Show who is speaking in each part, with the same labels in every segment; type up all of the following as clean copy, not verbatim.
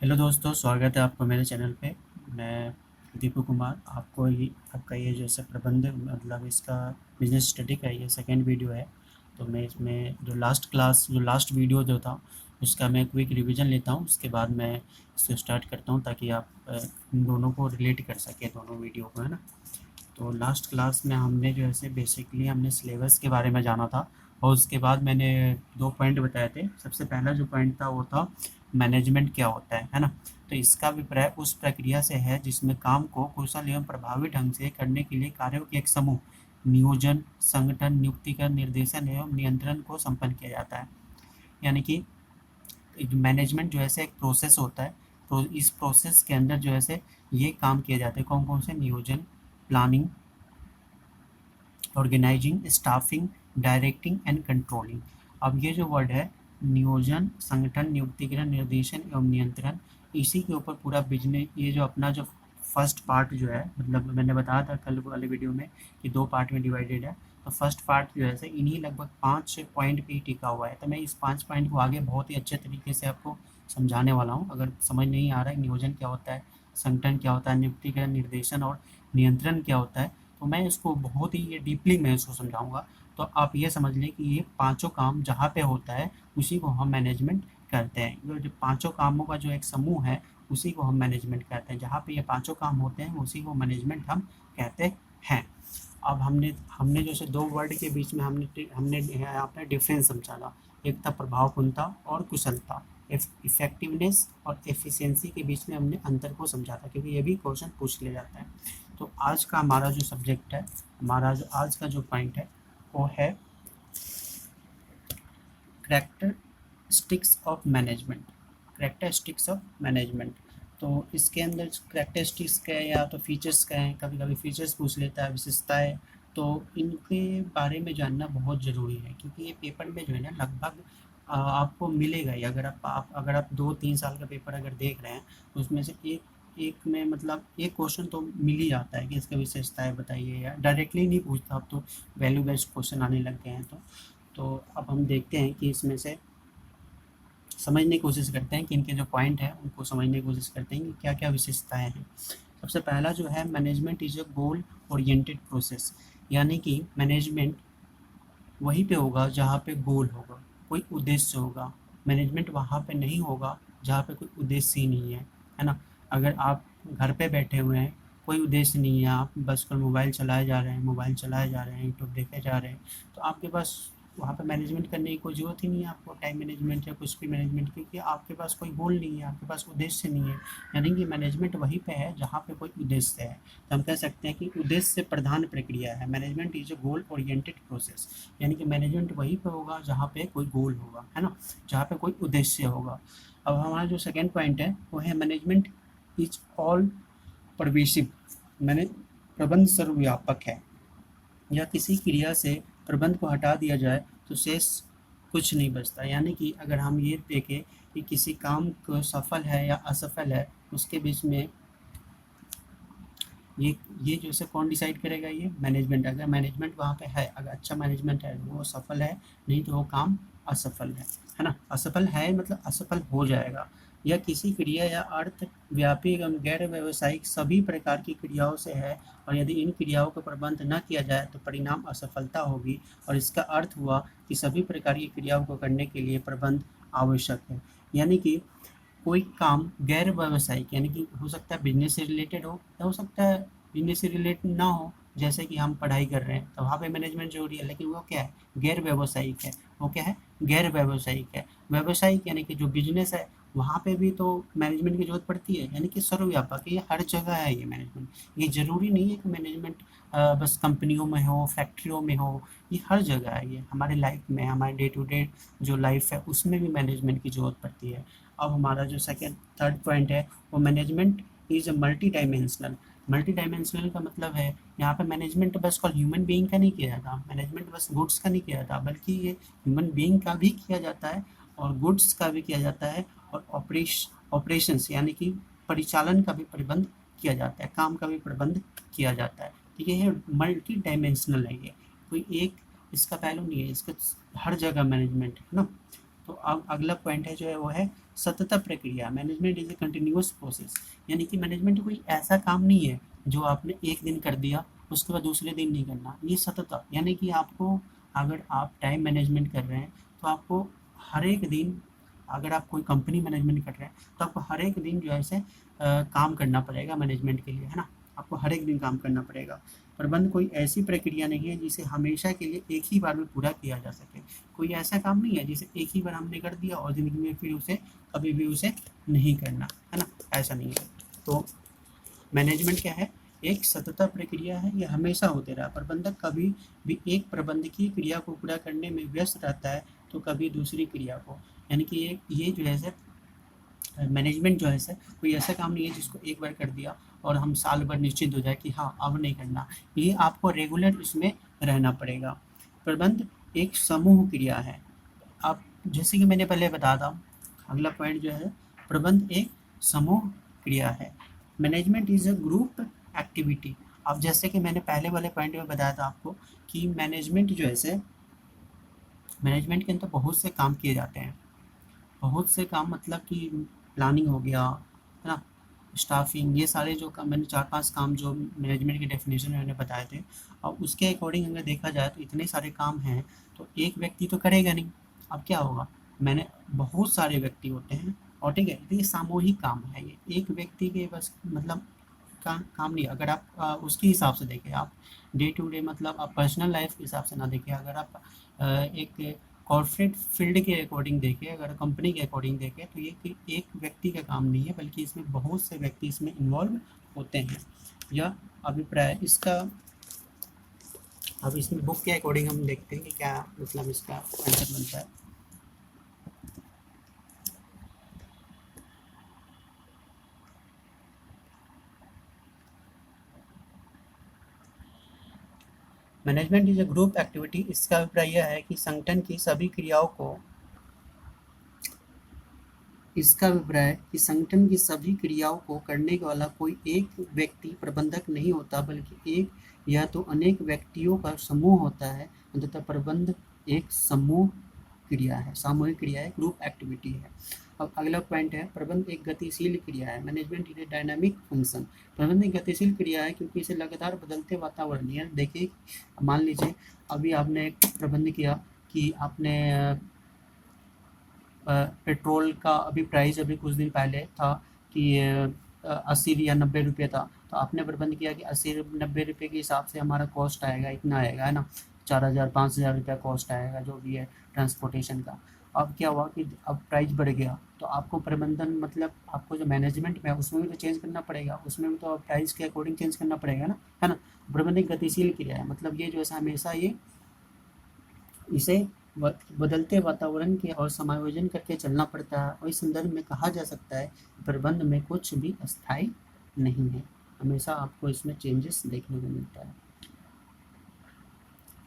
Speaker 1: Hello दोस्तों, स्वागत है आपको मेरे चैनल पे। मैं दीपू कुमार आपका ये जैसे प्रबंध मतलब इसका बिजनेस स्टडी का ये सेकंड वीडियो है। तो मैं इसमें जो लास्ट वीडियो जो था उसका मैं क्विक रिवीजन लेता हूँ। उसके बाद मैं इसको स्टार्ट करता हूँ ताकि आप इन दोनों को रिलेट कर सकें, दोनों वीडियो को, है ना। तो लास्ट क्लास में हमने जो है बेसिकली हमने सिलेबस के बारे में जाना था। और उसके बाद मैंने दो पॉइंट बताए थे। सबसे पहला जो पॉइंट था वो था मैनेजमेंट क्या होता है ना। तो इसका अभिप्राय उस प्रक्रिया से है जिसमें काम को कुशल एवं प्रभावी ढंग से करने के लिए कार्यों के एक समूह नियोजन, संगठन, नियुक्तिकरण, निर्देशन एवं नियंत्रण को संपन्न किया जाता है। यानी कि मैनेजमेंट जो है एक प्रोसेस होता है। तो इस प्रोसेस के अंदर जो है ये काम किए जाते हैं। कौन कौन से? नियोजन, planning, organising, staffing, directing and controlling. अब ये जो वर्ड है नियोजन, संगठन, नियुक्तिकरण, निर्देशन एवं नियंत्रण, इसी के ऊपर पूरा बिजनेस, ये जो अपना जो फर्स्ट पार्ट जो है, मतलब मैंने बताया था कल वाले वीडियो में कि दो पार्ट में डिवाइडेड है। तो फर्स्ट पार्ट जो है इन्हीं लगभग 5 पॉइंट पे ही टिका हुआ है। तो मैं इस 5 पॉइंट को आगे बहुत ही अच्छे तरीके से आपको समझाने वाला हूँ। अगर समझ नहीं आ रहा है नियोजन क्या होता है, संगठन क्या होता है, नियुक्तिकरण, निर्देशन और नियंत्रण क्या होता है, तो मैं इसको बहुत ही ये डीपली मैं इसको समझाऊंगा। तो आप ये समझ लें कि ये पांचों काम जहाँ पे होता है उसी को हम मैनेजमेंट करते हैं। ये जो पांचों कामों का जो एक समूह है उसी को हम मैनेजमेंट कहते हैं। जहाँ पे ये पांचों काम होते हैं उसी को मैनेजमेंट हम कहते हैं। अब हमने हमने जैसे दो वर्ड के बीच में हमने हमने यहाँ पे डिफरेंस समझा। एक था प्रभावपूर्णता और कुशलता, इफेक्टिवनेस और एफिशिएंसी के बीच में हमने अंतर को समझा था, क्योंकि ये भी क्वेश्चन पूछ लिया जाता है। तो आज का हमारा जो सब्जेक्ट है, हमारा जो आज का जो पॉइंट है वो है characteristics of management. Characteristics of management, तो इसके अंदर करेक्टरिस्टिक्स क्या है या तो फीचर्स क्या हैं, कभी कभी फीचर्स पूछ लेता है, विशेषताएं। तो इनके बारे में जानना बहुत ज़रूरी है, क्योंकि ये पेपर में जो है ना लगभग आपको मिलेगा ही। अगर आप 2-3 साल का पेपर अगर देख रहे हैं तो उसमें से एक एक में मतलब एक क्वेश्चन तो मिल ही जाता है कि इसका विशेषताएं बताइए, या डायरेक्टली नहीं पूछता अब तो, वैल्यू बेस्ड क्वेश्चन आने लग गए हैं। तो अब हम देखते हैं कि इसमें से समझने की कोशिश करते हैं कि इनके जो पॉइंट हैं उनको समझने की कोशिश करते हैं कि क्या क्या विशेषताएं हैं। सबसे पहला जो है management is a goal oriented process. यानी कि मैनेजमेंट वहीं पे होगा जहाँ पे गोल होगा, कोई उद्देश्य होगा। मैनेजमेंट वहाँ पे नहीं होगा जहाँ पे कोई उद्देश्य ही नहीं है ना। अगर आप घर पे बैठे हुए हैं, कोई उद्देश्य नहीं है, आप बस कर मोबाइल चलाए जा रहे हैं, यूट्यूब देखे जा रहे हैं, तो आपके पास वहाँ पे मैनेजमेंट करने की कोई ज़रूरत ही नहीं है आपको, टाइम मैनेजमेंट या कुछ भी मैनेजमेंट, क्योंकि आपके पास कोई गोल नहीं है, आपके पास उद्देश्य नहीं है। यानी कि मैनेजमेंट वहीं पे है जहाँ पे कोई उद्देश्य है। तो हम कह सकते हैं कि उद्देश्य प्रधान प्रक्रिया है। Management is a goal oriented process. यानी कि मैनेजमेंट वहीं पे होगा जहाँ पे कोई गोल होगा, है ना, जहाँ पे कोई उद्देश्य होगा। अब हमारा जो सेकेंड पॉइंट है वो है मैनेजमेंट इज ऑल परवेसिव। मैंने प्रबंध सर्वव्यापक है। या किसी क्रिया से प्रबंध को हटा दिया जाए तो शेष कुछ नहीं बचता। यानी कि अगर हम ये देखें कि किसी काम को सफल है या असफल है, उसके बीच में ये जो है कौन डिसाइड करेगा? ये मैनेजमेंट। अगर मैनेजमेंट वहाँ पे है, अगर अच्छा मैनेजमेंट है वो सफल है, नहीं तो वो काम असफल है ना। असफल है मतलब असफल हो जाएगा। यह किसी क्रिया या अर्थ व्यापी एवं गैर व्यावसायिक सभी प्रकार की क्रियाओं से है, और यदि इन क्रियाओं का प्रबंध न किया जाए तो परिणाम असफलता होगी। और इसका अर्थ हुआ कि सभी प्रकार की क्रियाओं को करने के लिए प्रबंध आवश्यक है। यानी कि कोई काम गैर व्यावसायिक, यानी कि हो सकता है बिजनेस से रिलेटेड हो या हो सकता है बिजनेस से रिलेटेड ना हो। जैसे कि हम पढ़ाई कर रहे हैं तो वहाँ पे मैनेजमेंट जरूरी है, लेकिन वो क्या है? गैर व्यावसायिक है। वो क्या है? गैर व्यावसायिक है। व्यावसायिक यानी कि जो बिजनेस है वहाँ पे भी तो मैनेजमेंट की जरूरत पड़ती है। यानी कि सर्वव्यापक है, ये हर जगह है ये मैनेजमेंट। ये जरूरी नहीं है कि मैनेजमेंट बस कंपनियों में हो, फैक्ट्रियों में हो। ये हर जगह है, ये हमारे लाइफ में, हमारे डे टू डे जो लाइफ है उसमें भी मैनेजमेंट की जरूरत पड़ती है। अब हमारा जो थर्ड पॉइंट है वो management is a multi dimensional. Multi dimensional का मतलब है यहाँ पे मैनेजमेंट बस कॉल ह्यूमन बीइंग का नहीं किया जाता, मैनेजमेंट बस गुड्स का नहीं किया जाता, बल्कि ये ह्यूमन बीइंग का भी किया जाता है और गुड्स का भी किया जाता है, और ऑपरेशंस यानी कि परिचालन का भी प्रबंध किया जाता है, काम का भी प्रबंध किया जाता है। तो ये है मल्टी डायमेंशनल है। ये कोई एक इसका पहलू नहीं है, इसका हर जगह मैनेजमेंट है ना। तो अब अगला पॉइंट है जो है वो है सतत प्रक्रिया। Management is a continuous process, यानी कि मैनेजमेंट कोई ऐसा काम नहीं है जो आपने एक दिन कर दिया उसके बाद दूसरे दिन नहीं करना। ये सतत, यानी कि आपको, अगर आप टाइम मैनेजमेंट कर रहे हैं तो आपको हर एक दिन, अगर आप कोई कंपनी मैनेजमेंट कर रहे हैं तो आपको हर एक दिन जो है से काम करना पड़ेगा मैनेजमेंट के लिए, है ना। आपको हर एक दिन काम करना पड़ेगा। प्रबंध कोई ऐसी प्रक्रिया नहीं है जिसे हमेशा के लिए एक ही बार में पूरा किया जा सके। कोई ऐसा काम नहीं है जिसे एक ही बार हमने कर दिया और ज़िंदगी में फिर उसे कभी भी उसे नहीं करना, है ना, ऐसा नहीं है। तो मैनेजमेंट क्या है, एक सतत प्रक्रिया है, ये हमेशा होते रहा। प्रबंधक कभी भी एक प्रबंधकीय क्रिया को पूरा करने में व्यस्त रहता है तो कभी दूसरी क्रिया को, यानी कि ये जो है मैनेजमेंट जो है सर कोई ऐसा काम नहीं है जिसको एक बार कर दिया और हम साल भर निश्चिंत हो जाए कि हाँ अब नहीं करना। ये आपको रेगुलर इसमें रहना पड़ेगा। प्रबंध एक समूह क्रिया है। आप जैसे कि मैंने पहले बताया था, अगला पॉइंट जो है प्रबंध एक समूह क्रिया है। Management is a group activity. अब जैसे कि मैंने पहले वाले पॉइंट में बताया था आपको कि मैनेजमेंट जो है मैनेजमेंट के अंदर बहुत से काम किए जाते हैं। बहुत से काम मतलब कि प्लानिंग हो गया, है ना, स्टाफिंग, ये सारे जो काम मैंने 4-5 काम जो मैनेजमेंट के डेफिनेशन में मैंने बताए थे। अब उसके अकॉर्डिंग अगर देखा जाए तो इतने सारे काम हैं तो एक व्यक्ति तो करेगा नहीं। अब क्या होगा, मैंने बहुत सारे व्यक्ति होते हैं और ठीक है, तो ये सामूहिक काम है। ये एक व्यक्ति के बस मतलब का काम नहीं। अगर आप उसके हिसाब से देखें, आप डे टू डे मतलब आप पर्सनल लाइफ के हिसाब से ना देखें, अगर आप एक कॉर्पोरेट फील्ड के अकॉर्डिंग देखें, अगर कंपनी के अकॉर्डिंग देखें तो ये एक व्यक्ति का काम नहीं है, बल्कि इसमें बहुत से व्यक्ति इसमें इन्वॉल्व होते हैं। यह अभिप्राय इसका, अब इसमें बुक के अकॉर्डिंग हम देखते हैं कि क्या मतलब इसका आंसर बनता है। Management is a group activity. इसका अभिप्राय यह है कि संगठन की सभी क्रियाओं को, इसका अभिप्राय कि संगठन की सभी क्रियाओं को करने वाला कोई एक व्यक्ति प्रबंधक नहीं होता, बल्कि एक या तो अनेक व्यक्तियों का समूह होता है। अंततः प्रबंध एक समूह क्रिया है, सामूहिक क्रिया है, ग्रुप एक्टिविटी है। अब अगला पॉइंट है प्रबंध एक गतिशील क्रिया है। Management is a dynamic function. प्रबंध एक गतिशील क्रिया है क्योंकि इसे लगातार बदलते वातावरण, यानी देखिए मान लीजिए अभी आपने एक प्रबंध किया कि आपने पेट्रोल का अभी प्राइस अभी कुछ दिन पहले था कि 80 या 90 रुपये था, तो आपने प्रबंध किया कि 80-90 रुपये के हिसाब से हमारा कॉस्ट आएगा, इतना आएगा, है ना, 4,000-5,000 रुपया कॉस्ट आएगा जो भी है ट्रांसपोर्टेशन का। अब क्या हुआ कि अब प्राइस बढ़ गया तो आपको प्रबंधन मतलब आपको जो मैनेजमेंट में है उसमें भी तो चेंज करना पड़ेगा, उसमें भी तो प्राइस के अकॉर्डिंग चेंज करना पड़ेगा ना, है ना। प्रबंधन एक गतिशील क्रिया है, मतलब ये जो है हमेशा ये इसे बदलते वातावरण के और समायोजन करके चलना पड़ता है। और इस संदर्भ में कहा जा सकता है प्रबंध में कुछ भी अस्थायी नहीं है, हमेशा आपको इसमें चेंजेस देखने को मिलता है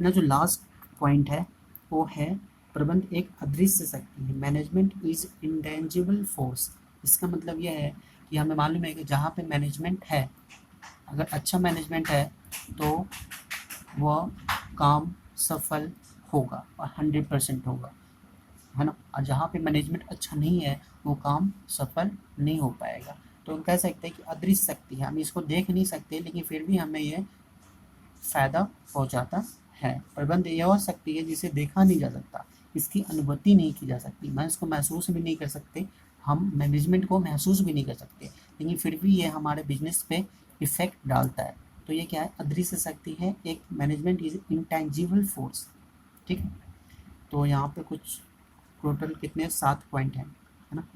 Speaker 1: ना। जो लास्ट पॉइंट है वो है प्रबंध एक अदृश्य शक्ति है। Management is intangible force. इसका मतलब यह है कि हमें मालूम है कि जहाँ पे मैनेजमेंट है, अगर अच्छा मैनेजमेंट है तो वह काम सफल होगा और 100% होगा, है ना। और जहाँ पे मैनेजमेंट अच्छा नहीं है वो काम सफल नहीं हो पाएगा। तो हम कह सकते हैं कि अदृश्य शक्ति है, हम इसको देख नहीं सकते लेकिन फिर भी हमें ये फायदा पहुँचाता है। प्रबंध यह शक्ति है जिसे देखा नहीं जा सकता, इसकी अनुभूति नहीं की जा सकती, मैं इसको महसूस भी नहीं कर सकते, हम मैनेजमेंट को महसूस भी नहीं कर सकते, लेकिन फिर भी ये हमारे बिजनेस पे इफेक्ट डालता है। तो ये क्या है, अदृश्य शक्ति है, एक मैनेजमेंट इज इंटेंजिबल फोर्स, ठीक है। तो यहाँ पे कुछ टोटल कितने 7 पॉइंट हैं, है ना।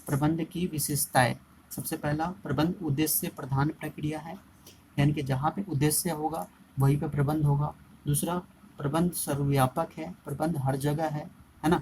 Speaker 1: प्रबंध की विशेषताएं। सबसे पहला, प्रबंध उद्देश्य प्रधान प्रक्रिया है, यानी कि जहाँ पे उद्देश्य होगा वहीं पे प्रबंध होगा। दूसरा, प्रबंध सर्वव्यापक है, प्रबंध हर जगह है ना,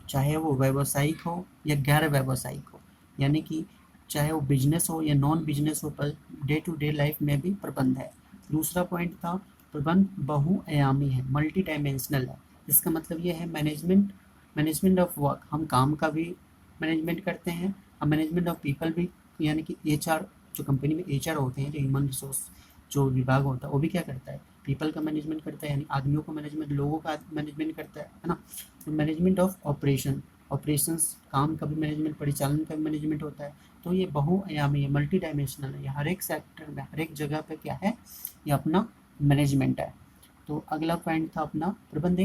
Speaker 1: चाहे वो व्यावसायिक हो या गैर व्यावसायिक हो, यानी कि चाहे वो बिजनेस हो या नॉन बिजनेस हो, per day to day life में भी प्रबंध है। दूसरा पॉइंट था प्रबंध बहुआयामी है, मल्टी डायमेंशनल है। इसका मतलब ये है मैनेजमेंट ऑफ वर्क, हम काम का भी मैनेजमेंट करते हैं और मैनेजमेंट ऑफ पीपल भी, यानी कि HR, जो कंपनी में HR होते हैं, जो ह्यूमन रिसोर्स जो विभाग होता है वो भी क्या करता है, पीपल का मैनेजमेंट करता है, यानी आदमियों को मैनेजमेंट, लोगों का मैनेजमेंट करता है ना। तो मैनेजमेंट ऑफ ऑपरेशन, ऑपरेशंस काम का भी मैनेजमेंट, परिचालन का भी मैनेजमेंट होता है। तो ये बहुआयामी है, मल्टी डायमेंशनल है, ये हर एक सेक्टर में, हर एक जगह पे क्या है, ये अपना मैनेजमेंट है। तो अगला पॉइंट था अपना प्रबंधन